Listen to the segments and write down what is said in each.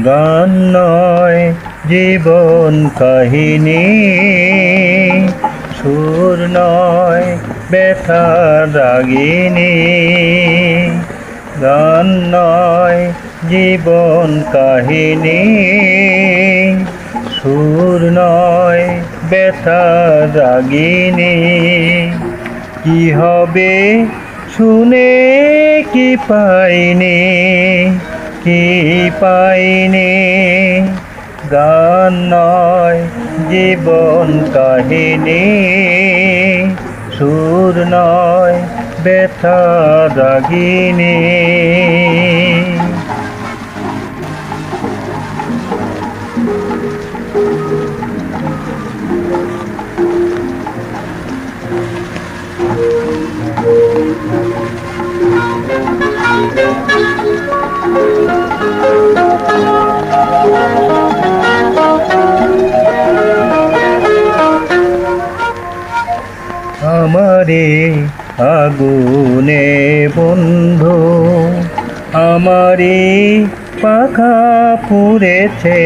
গান নয় জীবন কাহিনী, সুর নয় ব্যথার রাগিনী। গান নয় জীবন কাহিনী, সুর নয় ব্যথার রাগিনী। কি হবে শুনে কি পাইনি, কি পাইনি। গান নয় জীবন কাহিনী, সুর নয় ব্যথা রাগিনী। আমারে আগুনে বন্ধু, আমারে পাখা পুড়েছে।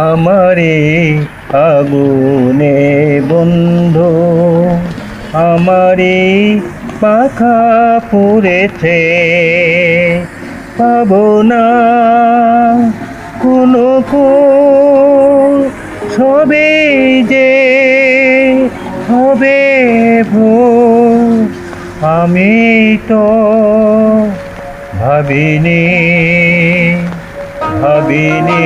আমারে আগুনে বন্ধু, আমারে পাখা পুড়েছে। পাবো না কোনো সবে যে হবে ভুল, আমি তো ভাবিনি ভাবিনি।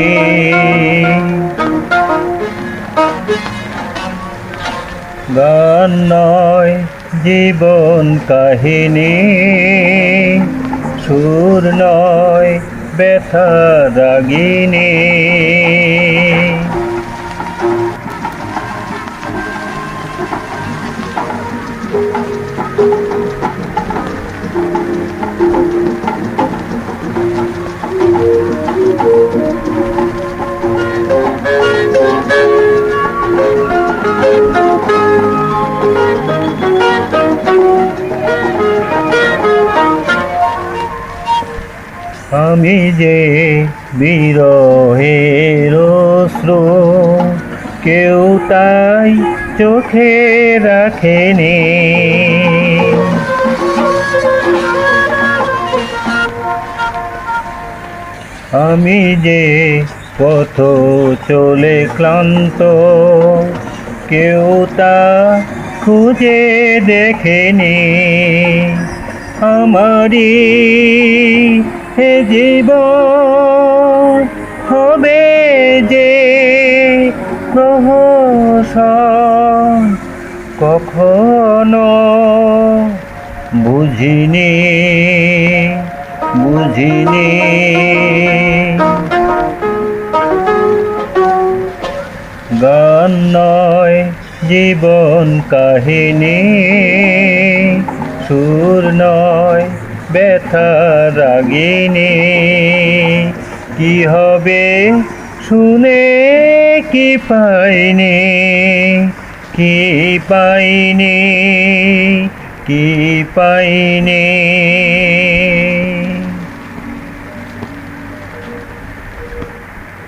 গান নয় জীবন কাহিনী, সুর নয় ব্যথা রাগিনী। আমি যে বিরহের অশ্রু, কেউ তাই চোখে রাখেনি। আমি যে পথ চলে ক্লান্ত, কেউ তা খুঁজে দেখেনি। আমারই হে জীবন হবে যে প্রহসন, কখনো বুঝিনি বুঝিনি। গান নয় জীবন কাহিনী, সুর নয় ব্যথা রাগিনী। কি হবে শুনে কি পাইনি, কি পাইনি, কি পাইনি।